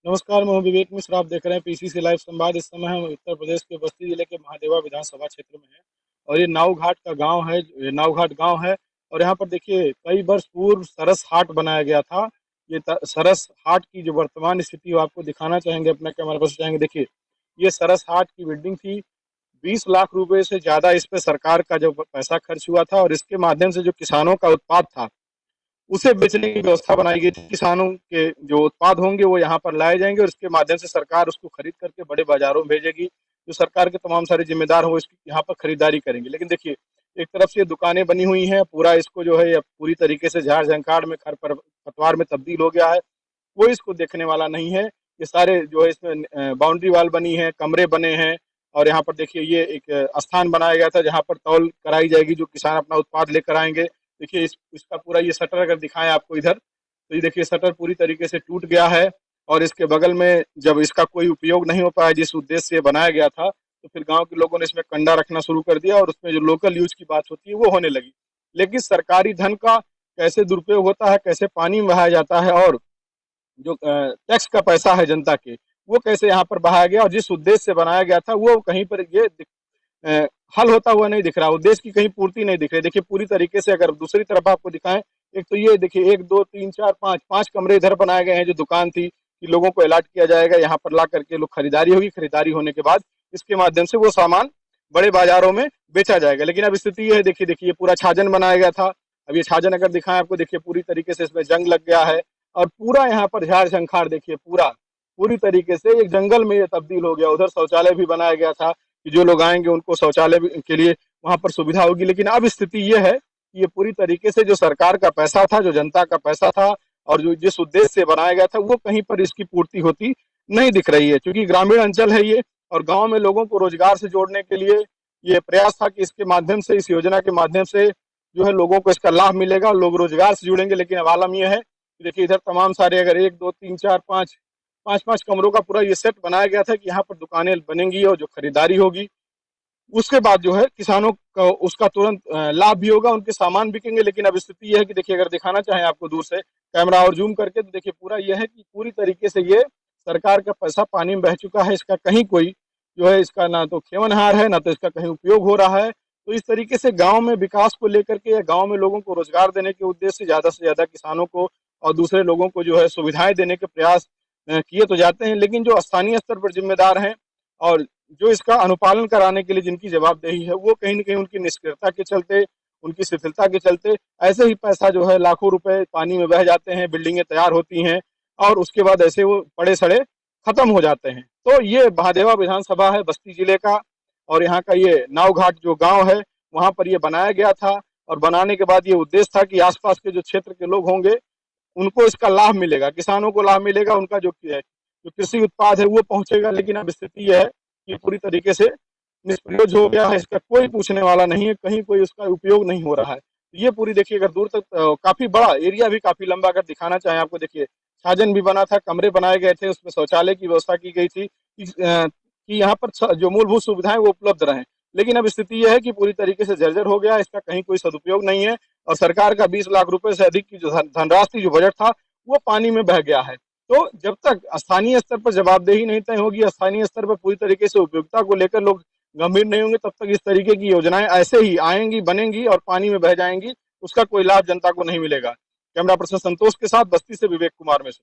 नमस्कार, मैं हूं विवेक मिश्र। आप देख रहे हैं पीसीसी लाइव संवाद। इस समय हम उत्तर प्रदेश के बस्ती जिले के महादेवा विधानसभा क्षेत्र में हैं और ये नाव घाट का गांव है। ये नाव घाट गांव है और यहाँ पर देखिए कई वर्ष पूर्व सरस हाट बनाया गया था। सरस हाट की जो वर्तमान स्थिति वो आपको दिखाना चाहेंगे, अपने कैमरा पर से चाहेंगे। देखिए, ये सरस हाट की बिल्डिंग थी। 20 लाख रुपए से ज्यादा इस पे सरकार का जो पैसा खर्च हुआ था और इसके माध्यम से जो किसानों का उत्पाद था उसे बेचने की व्यवस्था बनाई गई थी। किसानों के जो उत्पाद होंगे वो यहाँ पर लाए जाएंगे और इसके माध्यम से सरकार उसको खरीद करके बड़े बाजारों में भेजेगी। जो सरकार के तमाम सारे जिम्मेदार हो इसकी यहाँ पर खरीदारी करेंगे। लेकिन देखिए, एक तरफ से दुकानें बनी हुई हैं, पूरा इसको जो है पूरी तरीके से झाड़ झंकाड़ में खर पतवार में तब्दील हो गया है। कोई इसको देखने वाला नहीं है। ये सारे जो है इसमें बाउंड्री वाल बनी है, कमरे बने हैं और यहाँ पर देखिए ये एक स्थान बनाया गया था जहाँ पर तौल कराई जाएगी। जो किसान अपना उत्पाद लेकर आएंगे, देखिए इसका पूरा ये शटर अगर दिखाएं आपको इधर, तो ये देखिए शटर पूरी तरीके से टूट गया है और इसके बगल में जब इसका कोई उपयोग नहीं हो पाया जिस उद्देश्य से बनाया गया था, तो फिर गांव के लोगों ने इसमें कंडा रखना शुरू कर दिया और उसमें जो लोकल यूज की बात होती है वो होने लगी। लेकिन सरकारी धन का कैसे दुरुपयोग होता है, कैसे पानी में बहाया जाता है और जो टैक्स का पैसा है जनता के, वो कैसे यहाँ पर बहाया गया और जिस उद्देश्य से बनाया गया था वो कहीं पर ये अ, हल होता हुआ नहीं दिख रहा। उद्देश्य की कहीं पूर्ति नहीं दिख रही। देखिए पूरी तरीके से अगर दूसरी तरफ आपको दिखाएं, एक तो ये देखिए 1 2 3 4 5 कमरे इधर बनाए गए हैं जो दुकान थी कि लोगों को अलॉट किया जाएगा, यहाँ पर ला करके लोग खरीदारी होगी, खरीदारी होने के बाद इसके माध्यम से वो सामान बड़े बाजारों में बेचा जाएगा। लेकिन अब स्थिति ये है, देखिए देखिए पूरा छाजन बनाया गया था। अब ये छाजन अगर दिखाएं आपको, देखिए पूरी तरीके से इसमें जंग लग गया है और पूरा यहाँ पर झाड़ झंखाड़ देखिए पूरा पूरी तरीके से एक जंगल में ये तब्दील हो गया। उधर शौचालय भी बनाया गया था कि जो लोग आएंगे उनको शौचालय के लिए वहां पर सुविधा होगी। लेकिन अब स्थिति ये है कि ये पूरी तरीके से जो सरकार का पैसा था, जो जनता का पैसा था और जो जिस उद्देश्य से बनाया गया था वो कहीं पर इसकी पूर्ति होती नहीं दिख रही है। क्योंकि ग्रामीण अंचल है ये और गांव में लोगों को रोजगार से जोड़ने के लिए ये प्रयास था कि इसके माध्यम से, इस योजना के माध्यम से जो है लोगों को इसका लाभ मिलेगा, लोग रोजगार से जुड़ेंगे। लेकिन अब आलम यह है कि देखिए इधर तमाम सारे अगर 1 2 3 4 5 पांच पांच कमरों का पूरा ये सेट बनाया गया था कि यहाँ पर दुकानें बनेंगी और जो खरीदारी होगी उसके बाद जो है किसानों का उसका तुरंत लाभ भी होगा, उनके सामान बिकेंगे। लेकिन अब स्थिति यह है कि देखिए अगर दिखाना चाहें आपको दूर से कैमरा और जूम करके, तो देखिए पूरा यह है कि पूरी तरीके से ये सरकार का पैसा पानी में बह चुका है। इसका कहीं कोई जो है इसका ना तो खेवनहार है, ना तो इसका कहीं उपयोग हो रहा है। तो इस तरीके से गांव में विकास को लेकर के या गांव में लोगों को रोजगार देने के उद्देश्य से ज्यादा किसानों को और दूसरे लोगों को जो है सुविधाएं देने के प्रयास किए तो जाते हैं। लेकिन जो स्थानीय स्तर पर जिम्मेदार हैं और जो इसका अनुपालन कराने के लिए जिनकी जवाबदेही है, वो कहीं न कहीं उनकी निष्क्रियता के चलते, उनकी शिथिलता के चलते ऐसे ही पैसा जो है लाखों रुपए पानी में बह जाते हैं, बिल्डिंगें तैयार होती हैं और उसके बाद ऐसे वो पड़े सड़े खत्म हो जाते हैं। तो ये महादेवा विधानसभा है बस्ती जिले का और यहाँ का ये नाव घाट जो गांव है वहां पर ये बनाया गया था और बनाने के बाद ये उद्देश्य था कि आसपास के जो क्षेत्र के लोग होंगे उनको इसका लाभ मिलेगा, किसानों को लाभ मिलेगा, उनका जो कृषि उत्पाद है वो पहुंचेगा। लेकिन अब स्थिति यह है कि पूरी तरीके से निष्प्रयोज हो गया है, इसका कोई पूछने वाला नहीं है, कहीं कोई उसका उपयोग नहीं हो रहा है। तो ये पूरी देखिए अगर दूर तक काफी बड़ा एरिया भी काफी लंबा अगर दिखाना चाहें आपको, देखिए छाजन भी बना था, कमरे बनाए गए थे, उसमें शौचालय की व्यवस्था की गई थी कि यहाँ पर जो मूलभूत सुविधाएं वो उपलब्ध रहें। लेकिन अब स्थिति यह है कि पूरी तरीके से जर्जर हो गया, इसका कहीं कोई सदुपयोग नहीं है और सरकार का 20 लाख रुपए से अधिक की जो धनराशि जो बजट था वो पानी में बह गया है। तो जब तक स्थानीय स्तर पर जवाबदेही नहीं तय होगी, स्थानीय स्तर पर पूरी तरीके से उपयोगिता को लेकर लोग गंभीर नहीं होंगे, तब तक इस तरीके की योजनाएं ऐसे ही आएंगी, बनेंगी और पानी में बह जाएंगी। उसका कोई लाभ जनता को नहीं मिलेगा। कैमरा पर्सन संतोष के साथ बस्ती से विवेक कुमार मिश्र।